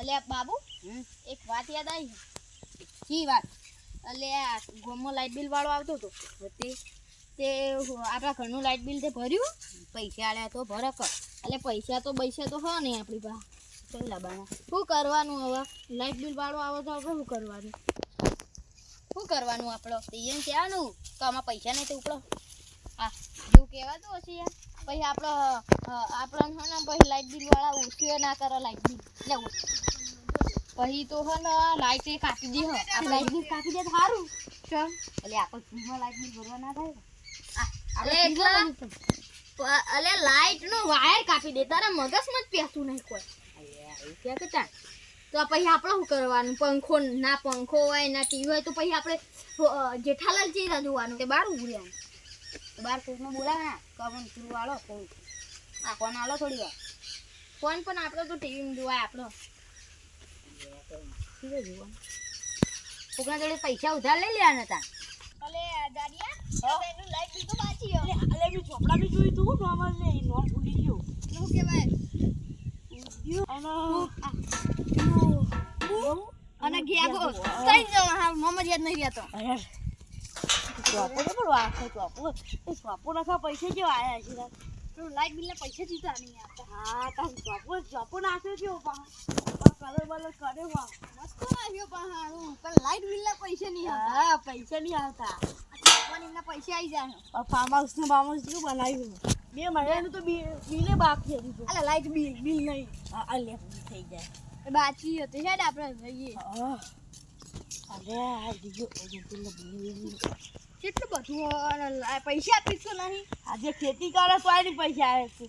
અલ્યા બાબુ એક વાત યાદ આવી કી વાત અલ્યા ગોમો લાઇટ બિલ વાળો આવતો હતો તે આપણા ઘરનું લાઇટ બિલ તે ભર્યું પૈસા આલ્યા તો ભરક એટલે પૈસા તો હો નહીં આપણી પાસે કઈ લાવવાના શું કરવાનું હવે લાઇટ બિલ વાળો આવે તો આપણે શું કરવાનું આપણે એમ કહેવાનું તો આમાં પૈસા નહીં તો ઉપડો હા એવું કહેવાતું હશે યાર પછી આપણને પછી લાઇટ બિલ વાળા ઓછું ના કરે લાઇટ બિલ એટલે પછી તો હે ને લાઇટ એ કાપી દે આપણે લાઇટ બિલ કાપી દે સારું ચમ એટલે આપણે ફ્રીમાં લાઇટ બિલ ભરવા ના થાય અલે લાઇટ નો વાયર કાપી દે તારા મગજમાં જ પેસું નહીં કોઈ ક્યાં કે ચાલ તો પછી આપણે શું કરવાનું પંખો હોય ના ટીવી હોય તો પછી આપણે જેઠાલાલ ચીરા જોવાનું તે બહાર ઉભર્યા બાર કોઈને બોલાવે કમન પૂરું વાળો કોઈ આ ફોન આલો થોડી વાર ફોન પણ આપણે તો ટીવીમાં જોવાય આપણો કોકના જોડે પૈસા ઉધાર લઈ લેવાના હતા અલે દાડિયા એનું લાઈટ બિલ તો બાકી અલે મેં ચોપડા બી જોઈ તું નોર્મલ ને નોમ ભૂલી ગયો શું કહેવાય અને ગયા ગો કઈ જ હા મોહમ્મદ યાદ નહીં રહેતો ચોપો નાખા પૈસા કેવા આયા છે લાઈટ બિલ ના પૈસા જીતા નહીં આવતા હા ચોપો નાખ્યો છે કલર બલર કર્યો મસ્ત આવ્યો પણ લાઈટ બિલ ના પૈસા નહીં આવતા હા પૈસા નહીં આવતા ચોપોના પૈસા આવી જાય ફાર્મ હાઉસ નું કેવું બનાવ્યું 2 મહિનાનું તો બિલે બાકી હતું અલે લાઈટ બિલ નહીં અલે થઈ જાય બાકી હતી હેડ આપણે જઈએ અરે આ દીજો કેટલું બધું પૈસા આપીશ તો નહીં આજે ખેતી કરે તો આની પૈસા આવે છે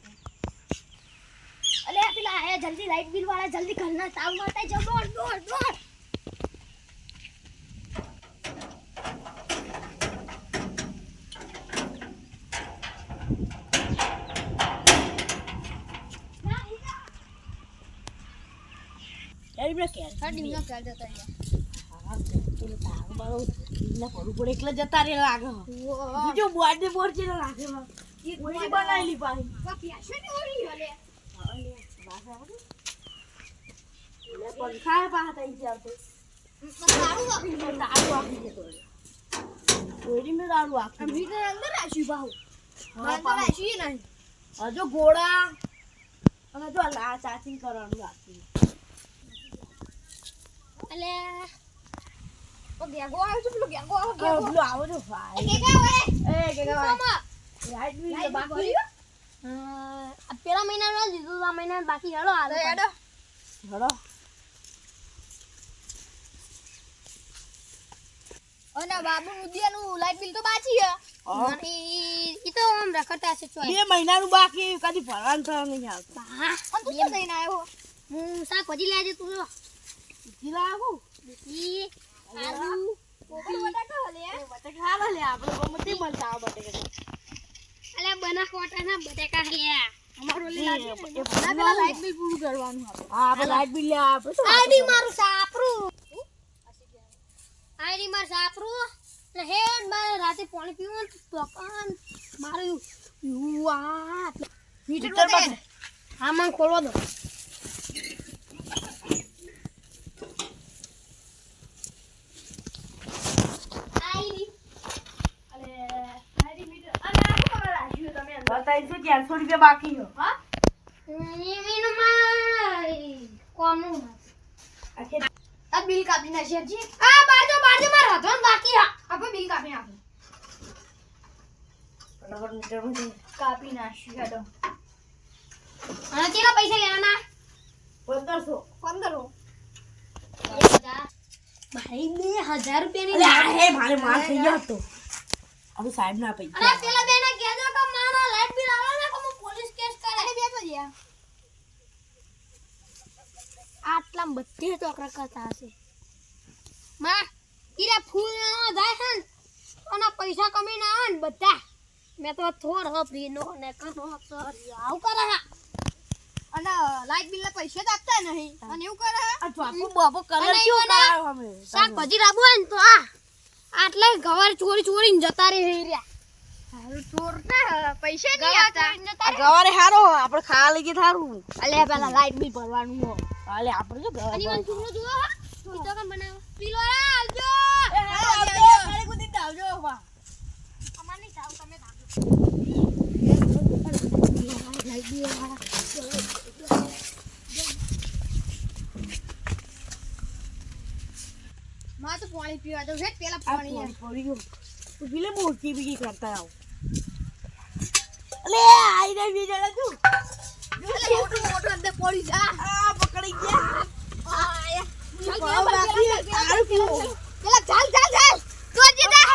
અલે પેલા આયા જલ્દી લાઈટ બિલ વાળા જલ્દી ઘરના તાવ મારતા જાવ દોડ એકલા જતા રે લાગે બીજો બોર્ડ છે લાગે બનાવેલી પંખા પાસ થઈ જાય હજુ ઘોડા અને જો ચાચી કરવાનું રાખી અલે ઓ ગેગો આવે છે પેલો આવો છો ભાઈ ગેગા લાઈટ બિલ બાકી પેલા મહિનાનો દીધું આ મહિના બાકી હેડો અને બાબુ ઉદિયાનું લાઈટ બિલ તો બાકી હે અને ઈ તો આમ રખડતા છે 2 મહિનાનું બાકી કદી ભરવાનું થવાનું નહીં આવતું હા તું શું લઈને આવ્યો હું શાકભાજી લેજે તું જીલાવું ઈ આલુ કોકડ બટાકા લે બટાકા લે આપણે ગમતે મળતા આ બટાકા અલે બનાસકાંઠાના બટાકા લે અમારો લે પેલા લાઈટ બિલ પૂરું કરવાનું આપણે હા આપણે લાઈટ બિલ લે આપણે આઈડી મારું સાપરું ને હેડ મારે રાતે પાણી પીવું તો કાન મારું યુવા મીટર પર હા માં ખોલવા દો ₹400 બાકી હો હા કોનું આ બિલ કાપી નાખી જી આ બાજુ માં રાધવાન બાકી આપણે બિલ કાપી નાખી બરાબર મીટર માં કાપી નાખી હેડો અને કેટલા પૈસા લેવાના 1500 ભાઈ 2000 રૂપિયા ની મારે માર થઈ ગયો તો હવે સાહેબ ના પૈસા અરે પેલા બેને કહેજો કે મારો લાઈટ બિલ આવે ને કે હું પોલીસ કેસ કરે બેસો યાર આટલા બધે ચોકરા કરતા હશે માં ઈરા ફૂલ ના જાય હે અને પૈસા કમી ના આવે ને બધા મે તો થોડ ફ્રી નો ને કનો આવ કરે અને લાઈટ બિલ ના પૈસા જ આપતા નહીં અને એવું કરે આ બાપુ બાપુ કલર ક્યો કરાવ અમે શાકભાજી રાબુ ને તો આટલે ગવાર ચોરી ચોરીને જતા રે રહ્યા હારું ચોરના પૈસા નહીં આપતા આ ગવારે હારો આપણે ખાવા લઈ ગયા થારું અલે પેલા લાઈટ બિલ ભરવાનું હો અલે આપણે જો ગવા અનિવાન સુનો જુઓ ઈ તો કમ બનાવ પીલો આવજો ખાલી કુદી આવજો બા અમાર નહીં જાવ તમે ભાગો લાઈટ બિલ માં તો પાણી પીવા દો છે પેલા પાણી પડી ગયો તું પીલે મોટી બીજી કરતા આવ અલે આઈ રે બીજડા તું મોટું અંદર પડી જા આ પકડી ગયા પેલા ચાલ ચાલ ચાલ તું જીતા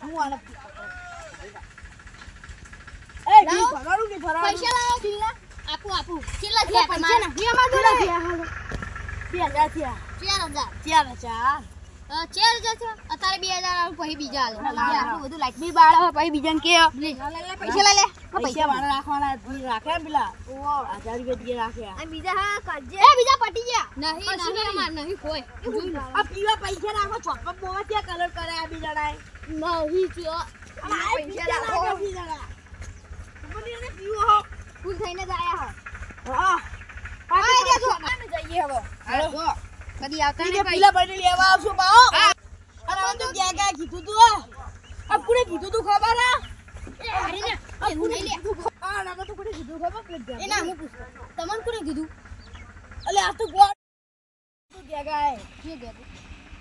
હું આને એ બી ફરારું કે ફરારું પૈસા લાવો બિલના આપું કેટલા થયા પૈસા તમારા નથી અમાર જોડે થયા 2000 થયા 4000 ચાર 4000 છે અત્યારે 2000 આવું પછી બીજા આલે આટલું બધું લાઈટ બી બાળ પછી બીજાને કે પૈસા લઈ લે પૈસા વાળા રાખવાના રાખે ને પેલા 1000 રૂપિયા દીએ રાખે આ બીજા હા કરજે એ બીજા પટી ગયા નહીં અમાર નહીં કોઈ આ પીવા પૈસા રાખો ચોપા બોવા ત્યાં કલર કરે આ બીજાડાએ નહીં જો પૈસા રાખો બીજાડા મને એને પીવો હો ફૂલ થઈને જ આયા હા હા જો અમે જઈએ હવે હાલો કદી આવતા ઈને નહીં પીલા બની લેવા આવશો બાઓ અને આ તો ગયા કીધું તું આ કોને કીધું તું ખબર હે અરે ને આ હું લઈ લે આ ના તો કોને કીધું ખબર કે એના હું પૂછતો તમને કોને કીધું અલે આ તો ગોળ તું ગયા કે દે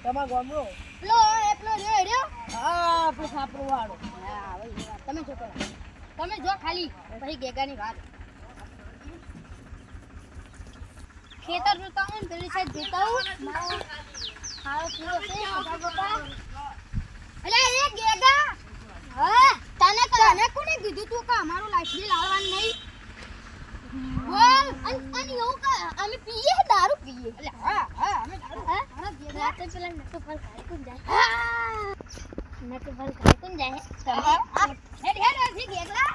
તમાર ગોમરો લો એટલો રહ્યો આ આપણો સાપરો વાળો હા હવે તમે જો કરો તમે જો ખાલી પછી ગેગાની વાત ખેતર જોતા હું પેલી સાઈડ જોતા હું હારો પૂરો છે બધા બાપા અલે એ ગેગા હા તને કોને કીધું તું કે અમારું લાઈટ બિલ આવવાનું નહીં બોલ અને એવું કે અમે પીએ દારૂ પીએ અલે હા અમે દારૂ હા ગેગા તો પેલા નટો ફલ ખાઈ કોણ જાય હા નટો ફલ ખાઈ કોણ જાય તમે હેડ હેડ ગેગલા